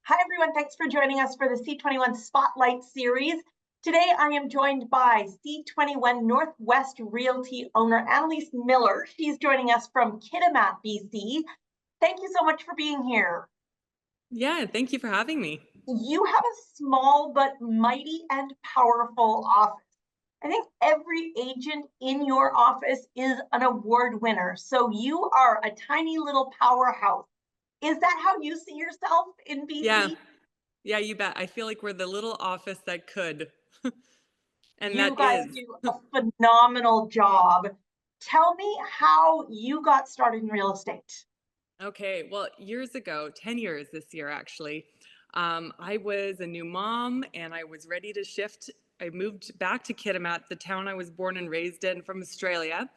Hi, everyone. Thanks for joining us for the C21 Spotlight Series. Today, I am joined by C21 Northwest Realty owner Annelise Miller. She's joining us from Kitimat, BC. Thank you so much for being here. Yeah, thank you for having me. You have a small but mighty and powerful office. I think every agent in your office is an award winner. So you are a tiny little powerhouse. Is that how you see yourself in Yeah, BC? yeah, you bet. I feel like we're the little office that could, and You that guys is. do a phenomenal job. Tell me how you got started in real estate. Okay, well, years ago, 10 years this year actually, I was a new mom and I was ready to shift. I moved back to Kitimat, the town I was born and raised in from Australia.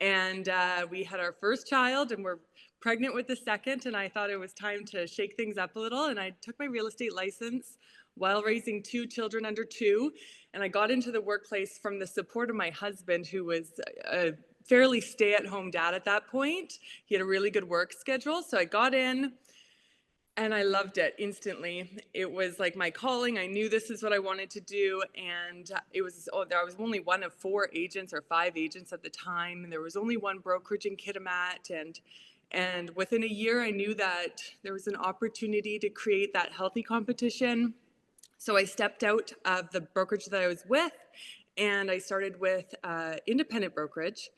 And we had our first child and we're pregnant with the second. And I thought it was time to shake things up a little. And I took my real estate license while raising two children under two. And I got into the workplace from the support of my husband, who was a fairly stay-at-home dad at that point. He had a really good work schedule. So I got in and I loved it instantly. It was like my calling. I knew this is what I wanted to do. And I was only one of four agents or five agents at the time. And there was only one brokerage in Kitimat. And within a year, I knew that there was an opportunity to create that healthy competition. So I stepped out of the brokerage that I was with and I started with independent brokerage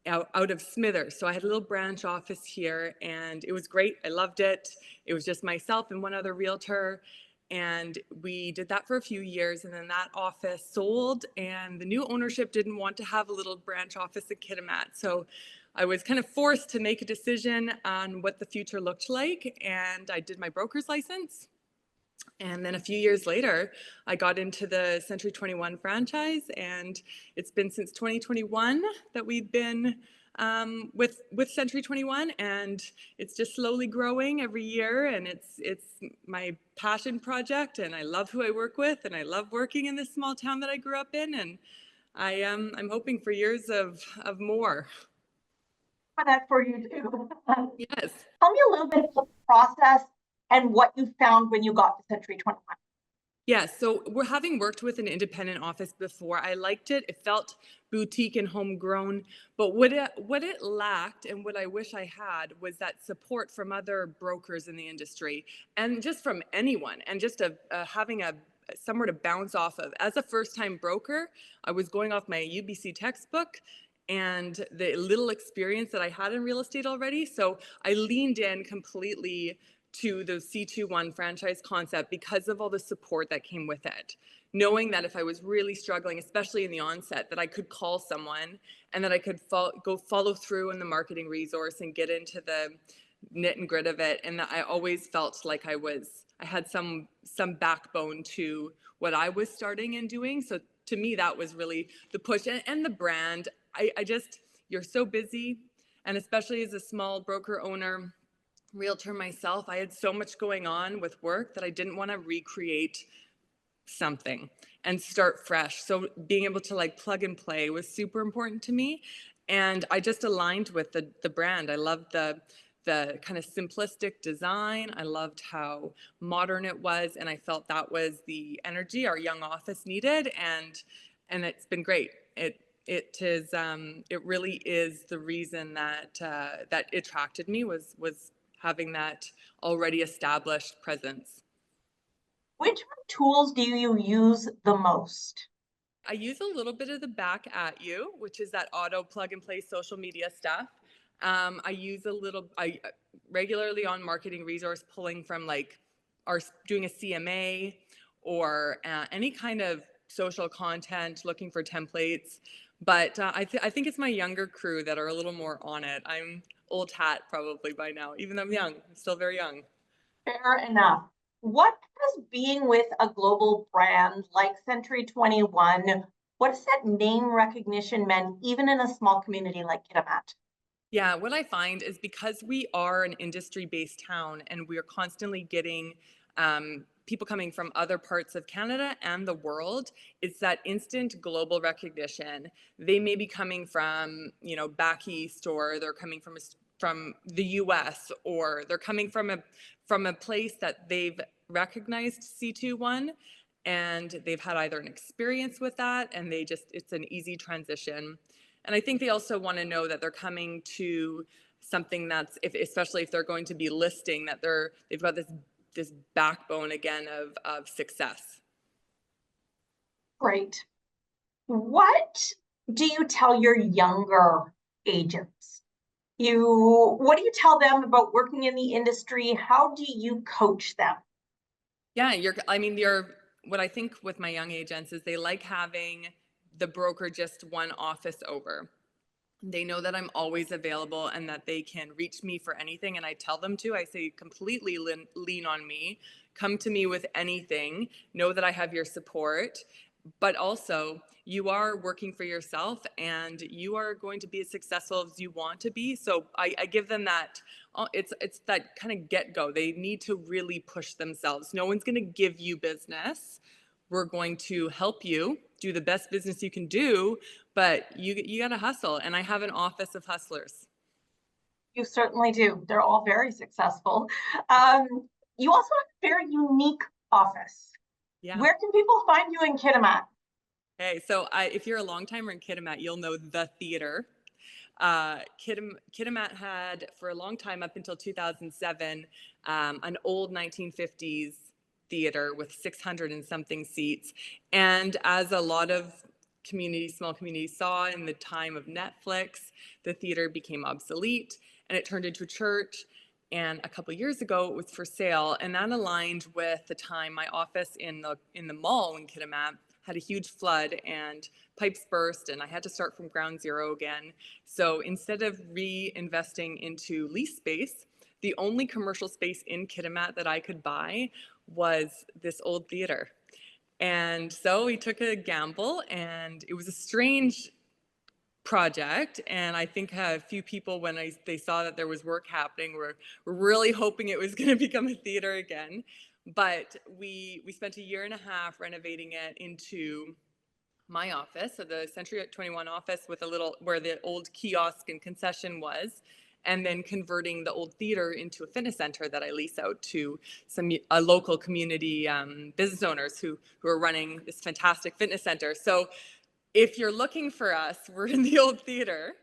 out of Smithers. So I had a little branch office here and it was great. I loved it. It was just myself and one other realtor. And we did that for a few years. And then that office sold and the new ownership didn't want to have a little branch office at Kitimat. So I was kind of forced to make a decision on what the future looked like. And I did my broker's license. And then a few years later, I got into the Century 21 franchise, and it's been since 2021 that we've been with Century 21, and it's just slowly growing every year. And it's my passion project, and I love who I work with, and I love working in this small town that I grew up in, and I'm hoping for years of more. For that for you too. Yes. Tell me a little bit about the process and what you found when you got to Century 21. Yeah, so we're having worked with an independent office before. I liked it. It felt boutique and homegrown, but what it lacked and what I wish I had was that support from other brokers in the industry and just from anyone and just having a somewhere to bounce off of. As a first-time broker, I was going off my UBC textbook and the little experience that I had in real estate already. So I leaned in completely to the C21 franchise concept because of all the support that came with it. Knowing that if I was really struggling, especially in the onset, that I could call someone and that I could go follow through in the marketing resource and get into the knit and grit of it. And that I always felt like I had some backbone to what I was starting and doing. So to me, that was really the push and the brand. I just, you're so busy. And especially as a small broker owner, realtor myself, I had so much going on with work that I didn't want to recreate something and start fresh. So being able to like plug and play was super important to me. And I just aligned with the brand. I loved the kind of simplistic design. I loved how modern it was. And I felt that was the energy our young office needed. And it's been great. It really is the reason that that attracted me was having that already established presence. Which tools do you use the most? I use a little bit of the back at you, which is that auto plug and play social media stuff. I regularly on marketing resource pulling from like doing a CMA or any kind of social content, looking for templates. But I think it's my younger crew that are a little more on it. I'm old hat probably by now, even though I'm young. I'm still very young. Fair enough. What has being with a global brand like Century 21, what has that name recognition meant, even in a small community like Kitimat? Yeah, what I find is because we are an industry-based town and we are constantly getting people coming from other parts of Canada and the world, it's that instant global recognition. They may be coming from, back east, or they're coming from a the US, or they're coming from a place that they've recognized C21 and they've had either an experience with that and it's an easy transition. And I think they also want to know that they're coming to something that's, especially if they're going to be listing, that they've got this backbone again of success. Great. What do you tell your younger agents? What do you tell them about working in the industry? How do you coach them? Yeah, what I think with my young agents is they like having the broker just one office over. They know that I'm always available and that they can reach me for anything. And I tell them to, I say, completely lean on me, come to me with anything, know that I have your support, but also you are working for yourself and you are going to be as successful as you want to be. So I give them that, it's that kind of get-go. They need to really push themselves. No one's going to give you business. We're going to help you do the best business you can do, but you got to hustle. And I have an office of hustlers. You certainly do. They're all very successful. You also have a very unique office. Yeah. Where can people find you in Kitimat? Hey, so if you're a long timer in Kitimat, you'll know the theater. Kitimat had, for a long time, up until 2007, an old 1950s theater with 600 and something seats. And as a lot of small communities saw in the time of Netflix, the theater became obsolete and it turned into a church. And a couple years ago, it was for sale, and that aligned with the time my office in the mall in Kitimat had a huge flood and pipes burst, and I had to start from ground zero again. So instead of reinvesting into lease space, the only commercial space in Kitimat that I could buy was this old theater. And so we took a gamble, and it was a strange project. And I think a few people, when they saw that there was work happening, were really hoping it was going to become a theater again. But we spent a year and a half renovating it into my office, so the Century 21 office with where the old kiosk and concession was, and then converting the old theater into a fitness center that I lease out to a local community business owners who are running this fantastic fitness center. So if you're looking for us, we're in the old theater.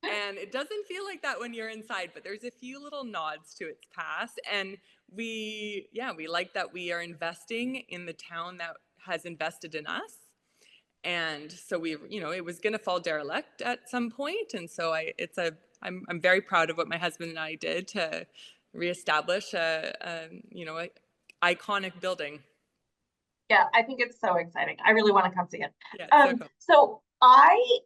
And it doesn't feel like that when you're inside, but there's a few little nods to its past. And we like that we are investing in the town that has invested in us. And so it was going to fall derelict at some point. And so I'm very proud of what my husband and I did to reestablish a iconic building. Yeah, I think it's so exciting. I really want to come see it. Yeah, so cool. So I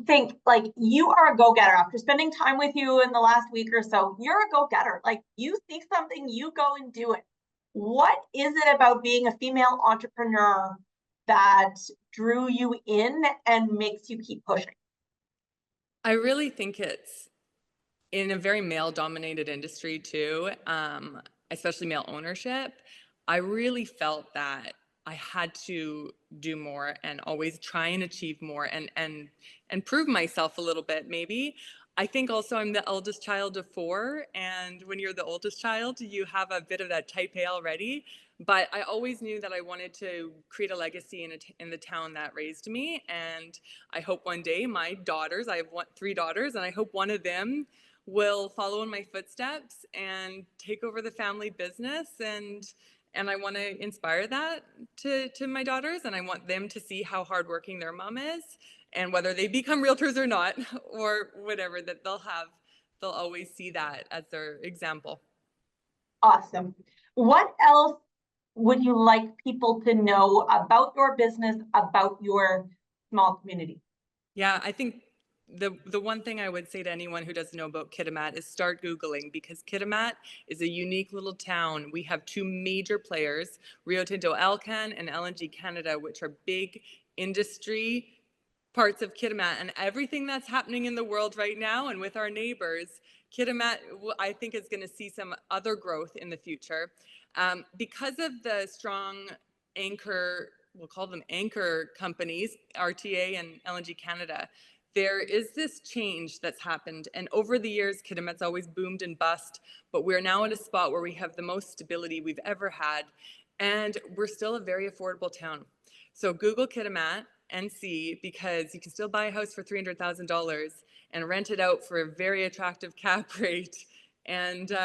think like you are a go-getter. After spending time with you in the last week or so, you're a go-getter. Like you see something, you go and do it. What is it about being a female entrepreneur that drew you in and makes you keep pushing? I really think it's in a very male-dominated industry too, especially male ownership. I really felt that I had to do more and always try and achieve more and prove myself a little bit, maybe. I think also I'm the eldest child of 4, and when you're the oldest child, you have a bit of that type A already. But I always knew that I wanted to create a legacy in the town that raised me, and I hope one day my daughters, I have 3 daughters, and I hope one of them will follow in my footsteps and take over the family business. And I want to inspire that to my daughters, and I want them to see how hardworking their mom is, and whether they become realtors or not, or whatever, that they'll always see that as their example. Awesome. What else would you like people to know about your business, about your small community? Yeah, I think the one thing I would say to anyone who doesn't know about Kitimat is start Googling, because Kitimat is a unique little town. We have 2 major players, Rio Tinto Alcan and LNG Canada, which are big industry parts of Kitimat, and everything that's happening in the world right now and with our neighbors, Kitimat, I think, is going to see some other growth in the future. Because of the strong anchor, we'll call them anchor companies, RTA and LNG Canada, there is this change that's happened. And over the years, Kitimat's always boomed and bust, but we're now at a spot where we have the most stability we've ever had. And we're still a very affordable town. So Google Kitimat and see, because you can still buy a house for $300,000 and rent it out for a very attractive cap rate. And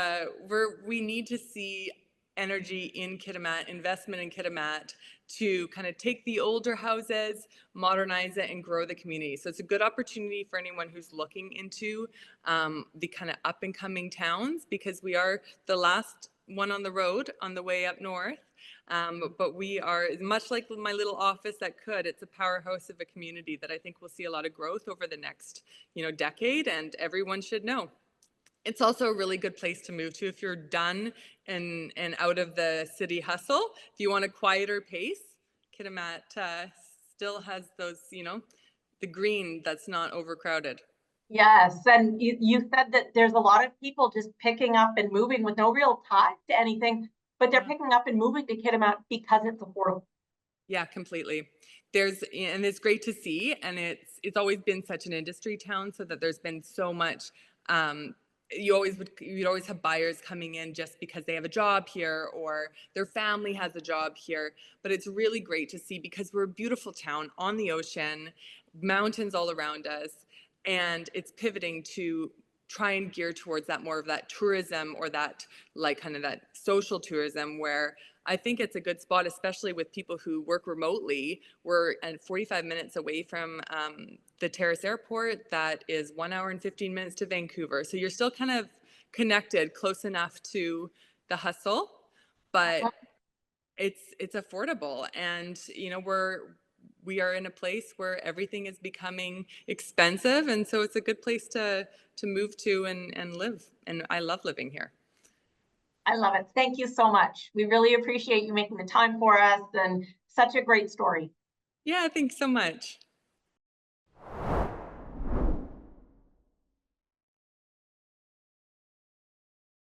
we need to see energy in Kitimat, investment in Kitimat, to kind of take the older houses, modernize it, and grow the community. So it's a good opportunity for anyone who's looking into the kind of up and coming towns, because we are the last one on the road on the way up north. But we are, much like my little office at Could, it's a powerhouse of a community that I think will see a lot of growth over the next, decade, and everyone should know. It's also a really good place to move to if you're done and out of the city hustle. If you want a quieter pace, Kitimat still has those, the green that's not overcrowded. Yes, and you said that there's a lot of people just picking up and moving with no real ties to anything, but they're Yeah. picking up and moving to Kitimat because it's affordable. Yeah, completely. And it's great to see, and it's always been such an industry town, so that there's been so much. You'd always have buyers coming in just because they have a job here or their family has a job here. But it's really great to see, because we're a beautiful town on the ocean, mountains all around us, and it's pivoting to try and gear towards that, more of that tourism, or that like kind of that social tourism, where I think it's a good spot, especially with people who work remotely. We're 45 minutes away from the Terrace Airport. That is 1 hour and 15 minutes to Vancouver. So you're still kind of connected, close enough to the hustle, but it's affordable. And we are in a place where everything is becoming expensive, and so it's a good place to move to and live. And I love living here. I love it. Thank you so much. We really appreciate you making the time for us, and such a great story. Yeah, thanks so much.